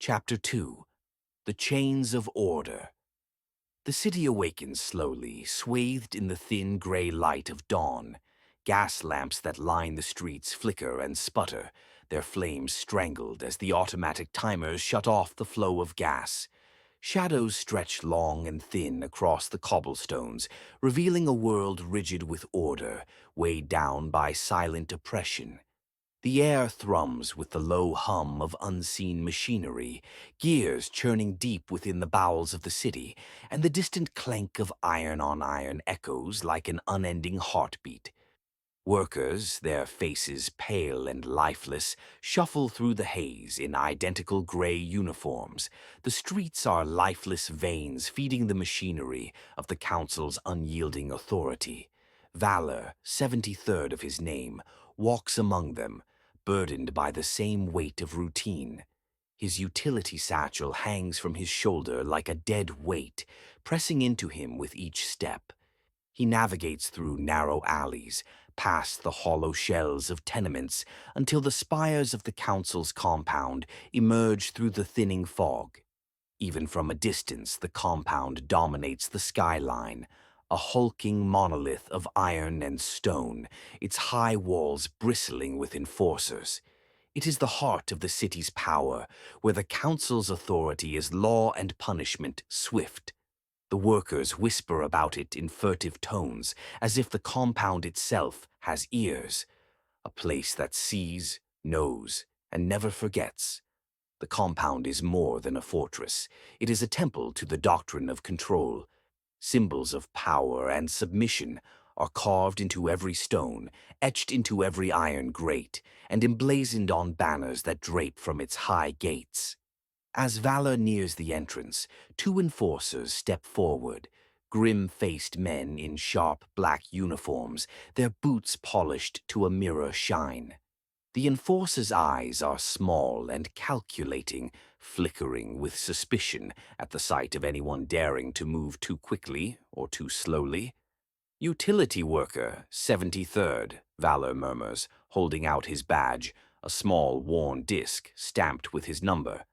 Chapter 2. The Chains of Order. The city awakens slowly, swathed in the thin gray light of dawn. Gas lamps that line the streets flicker and sputter, their flames strangled as the automatic timers shut off the flow of gas. Shadows stretch long and thin across the cobblestones, revealing a world rigid with order, weighed down by silent oppression. The air thrums with the low hum of unseen machinery, gears churning deep within the bowels of the city, and the distant clank of iron on iron echoes like an unending heartbeat. Workers, their faces pale and lifeless, shuffle through the haze in identical gray uniforms. The streets are lifeless veins feeding the machinery of the council's unyielding authority. Valor, 73rd of his name, walks among them, burdened by the same weight of routine. His utility satchel hangs from his shoulder like a dead weight, pressing into him with each step. He navigates through narrow alleys, past the hollow shells of tenements, until the spires of the council's compound emerge through the thinning fog. Even from a distance, the compound dominates the skyline, a hulking monolith of iron and stone, its high walls bristling with enforcers. It is the heart of the city's power, where the council's authority is law and punishment swift. The workers whisper about it in furtive tones, as if the compound itself has ears, a place that sees, knows, and never forgets. The compound is more than a fortress. It is a temple to the doctrine of control. Symbols of power and submission are carved into every stone, etched into every iron grate, and emblazoned on banners that drape from its high gates. As Valor nears the entrance, two enforcers step forward, grim-faced men in sharp black uniforms, their boots polished to a mirror shine. The enforcer's eyes are small and calculating, flickering with suspicion at the sight of anyone daring to move too quickly or too slowly. "Utility worker, 73rd, Valor murmurs, holding out his badge, a small worn disc stamped with his number.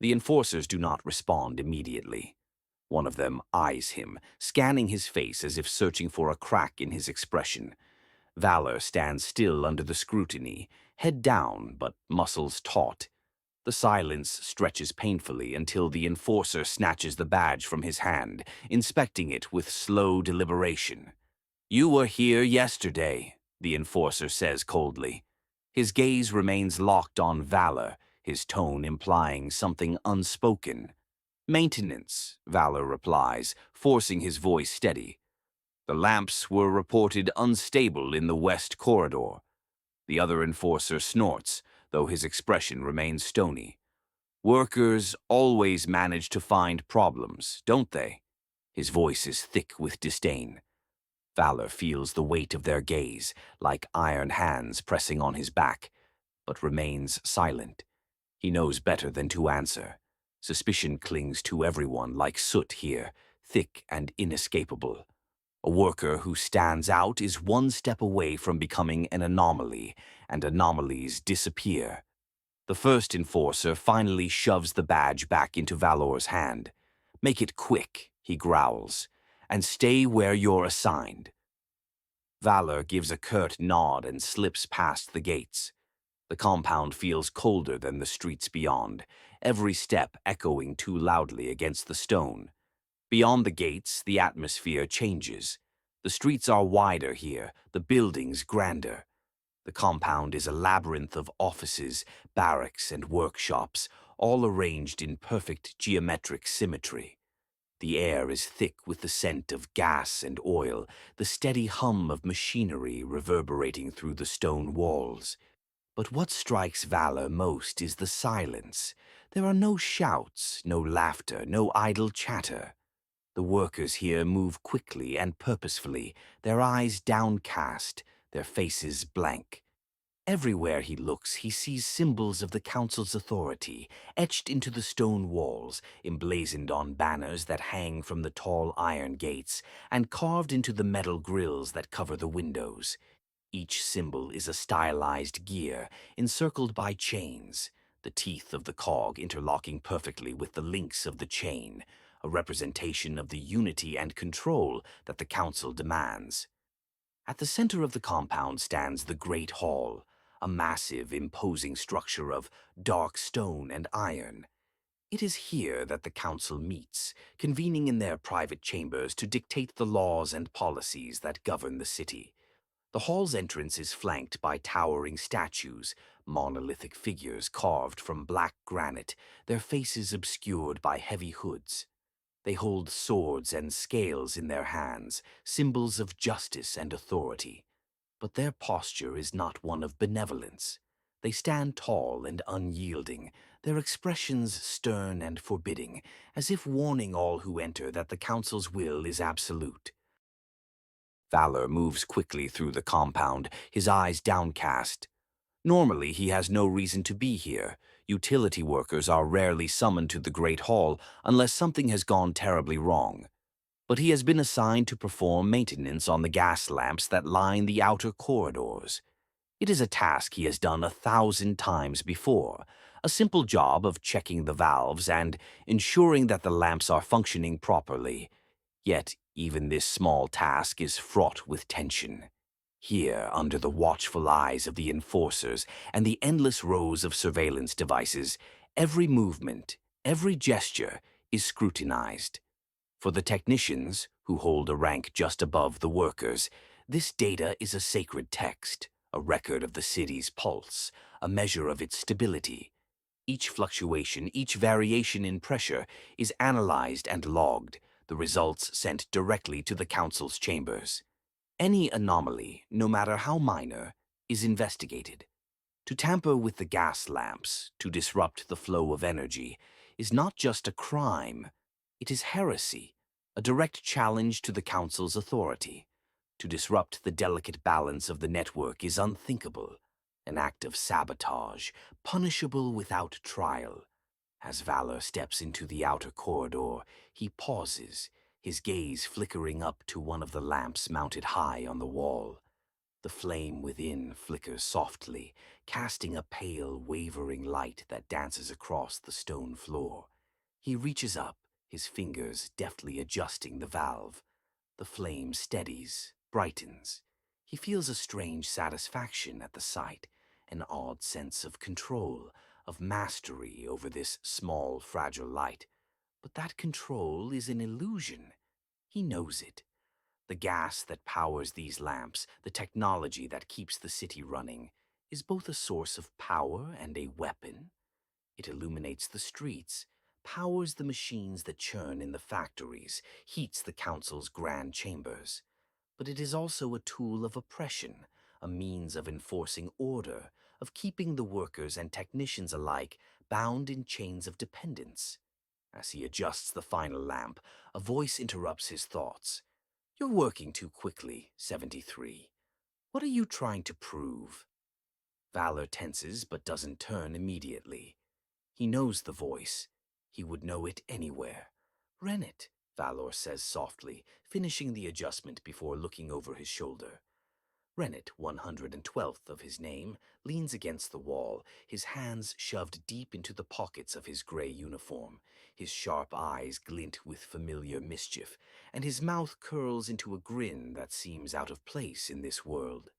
The enforcers do not respond immediately. One of them eyes him, scanning his face as if searching for a crack in his expression. Valor stands still under the scrutiny, head down but muscles taut. The silence stretches painfully until the enforcer snatches the badge from his hand, inspecting it with slow deliberation. "You were here yesterday," the enforcer says coldly. His gaze remains locked on Valor, his tone implying something unspoken. "Maintenance," Valor replies, forcing his voice steady. "The lamps were reported unstable in the west corridor." The other enforcer snorts, though his expression remains stony. "Workers always manage to find problems, don't they?" His voice is thick with disdain. Valor feels the weight of their gaze, like iron hands pressing on his back, but remains silent. He knows better than to answer. Suspicion clings to everyone like soot here, thick and inescapable. A worker who stands out is one step away from becoming an anomaly, and anomalies disappear. The first enforcer finally shoves the badge back into Valor's hand. "Make it quick," he growls, "and stay where you're assigned." Valor gives a curt nod and slips past the gates. The compound feels colder than the streets beyond, every step echoing too loudly against the stone. Beyond the gates, the atmosphere changes. The streets are wider here, the buildings grander. The compound is a labyrinth of offices, barracks, and workshops, all arranged in perfect geometric symmetry. The air is thick with the scent of gas and oil, the steady hum of machinery reverberating through the stone walls. But what strikes Valor most is the silence. There are no shouts, no laughter, no idle chatter. The workers here move quickly and purposefully, their eyes downcast, their faces blank. Everywhere he looks, he sees symbols of the council's authority, etched into the stone walls, emblazoned on banners that hang from the tall iron gates, and carved into the metal grills that cover the windows. Each symbol is a stylized gear, encircled by chains. the teeth of the cog interlocking perfectly with the links of the chain, a representation of the unity and control that the council demands. At the center of the compound stands the Great Hall, a massive, imposing structure of dark stone and iron. It is here that the council meets, convening in their private chambers to dictate the laws and policies that govern the city. The hall's entrance is flanked by towering statues, monolithic figures carved from black granite, their faces obscured by heavy hoods. They hold swords and scales in their hands, symbols of justice and authority. But their posture is not one of benevolence. They stand tall and unyielding, their expressions stern and forbidding, as if warning all who enter that the council's will is absolute. Valor moves quickly through the compound, his eyes downcast. Normally, he has no reason to be here. Utility workers are rarely summoned to the Great Hall unless something has gone terribly wrong. But he has been assigned to perform maintenance on the gas lamps that line the outer corridors. It is a task he has done 1,000 times before, a simple job of checking the valves and ensuring that the lamps are functioning properly. Yet, even this small task is fraught with tension. Here, under the watchful eyes of the enforcers and the endless rows of surveillance devices, every movement, every gesture is scrutinized. For the technicians, who hold a rank just above the workers, this data is a sacred text, a record of the city's pulse, a measure of its stability. Each fluctuation, each variation in pressure is analyzed and logged, the results sent directly to the council's chambers. Any anomaly, no matter how minor, is investigated. To tamper with the gas lamps, to disrupt the flow of energy, is not just a crime, it is heresy, a direct challenge to the council's authority. To disrupt the delicate balance of the network is unthinkable, an act of sabotage, punishable without trial. As Valor steps into the outer corridor, he pauses, his gaze flickering up to one of the lamps mounted high on the wall. The flame within flickers softly, casting a pale, wavering light that dances across the stone floor. He reaches up, his fingers deftly adjusting the valve. The flame steadies, brightens. He feels a strange satisfaction at the sight, an odd sense of control, of mastery over this small, fragile light. But that control is an illusion. He knows it. The gas that powers these lamps, the technology that keeps the city running, is both a source of power and a weapon. It illuminates the streets, powers the machines that churn in the factories, heats the council's grand chambers. But it is also a tool of oppression, a means of enforcing order, of keeping the workers and technicians alike bound in chains of dependence. As he adjusts the final lamp, a voice interrupts his thoughts. "You're working too quickly, 73. What are you trying to prove?" Valor tenses but doesn't turn immediately. He knows the voice. He would know it anywhere. "Rennet," Valor says softly, finishing the adjustment before looking over his shoulder. Rennet, 112th of his name, leans against the wall, his hands shoved deep into the pockets of his gray uniform. His sharp eyes glint with familiar mischief, and his mouth curls into a grin that seems out of place in this world.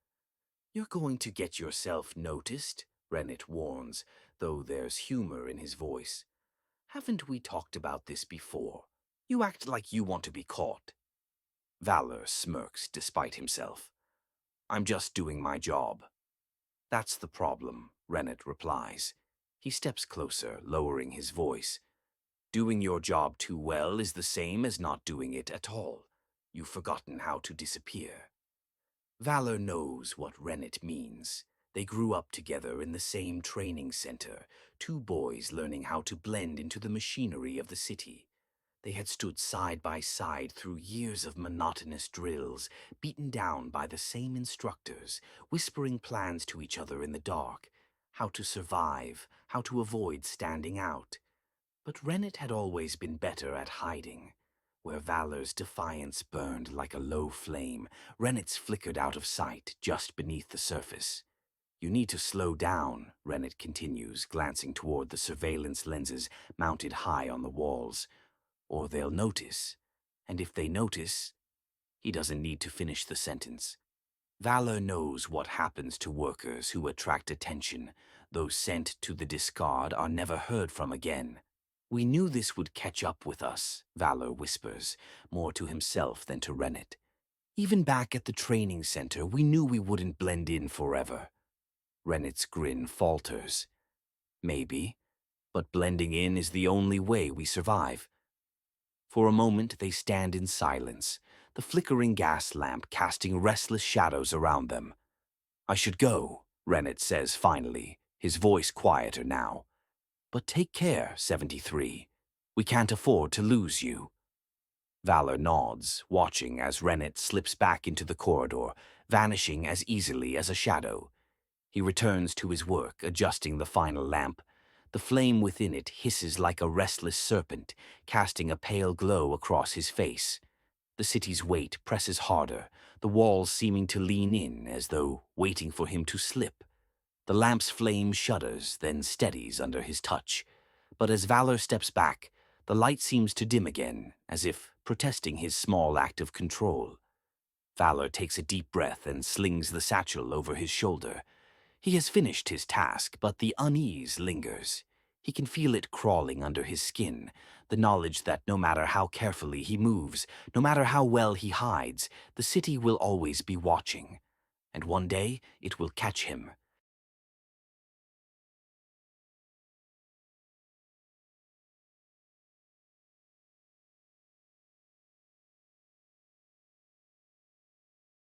"You're going to get yourself noticed," Rennet warns, though there's humor in his voice. "Haven't we talked about this before? You act like you want to be caught." Valor smirks despite himself. "I'm just doing my job." "That's the problem," Rennet replies. He steps closer, lowering his voice. "Doing your job too well is the same as not doing it at all. You've forgotten how to disappear." Valor knows what Rennet means. They grew up together in the same training center, two boys learning how to blend into the machinery of the city. They had stood side by side through years of monotonous drills, beaten down by the same instructors, whispering plans to each other in the dark, how to survive, how to avoid standing out. But Rennet had always been better at hiding. Where Valor's defiance burned like a low flame, Rennet's flickered out of sight just beneath the surface. You need to slow down, Rennet continues, glancing toward the surveillance lenses mounted high on the walls. Or they'll notice. And if they notice, he doesn't need to finish the sentence. Valor knows what happens to workers who attract attention. Those sent to the discard are never heard from again. We knew this would catch up with us, Valor whispers, more to himself than to Rennet. Even back at the training center, we knew we wouldn't blend in forever. Rennet's grin falters. Maybe, but blending in is the only way we survive. For a moment, they stand in silence, the flickering gas lamp casting restless shadows around them. I should go, Rennet says finally, his voice quieter now. But take care, 73. We can't afford to lose you. Valor nods, watching as Rennet slips back into the corridor, vanishing as easily as a shadow. He returns to his work, adjusting the final lamp. The flame within it hisses like a restless serpent, casting a pale glow across his face. The city's weight presses harder, the walls seeming to lean in as though waiting for him to slip. The lamp's flame shudders, then steadies under his touch. But as Valor steps back, the light seems to dim again, as if protesting his small act of control. Valor takes a deep breath and slings the satchel over his shoulder. He has finished his task, but the unease lingers. He can feel it crawling under his skin, the knowledge that no matter how carefully he moves, no matter how well he hides, the city will always be watching. And one day it will catch him,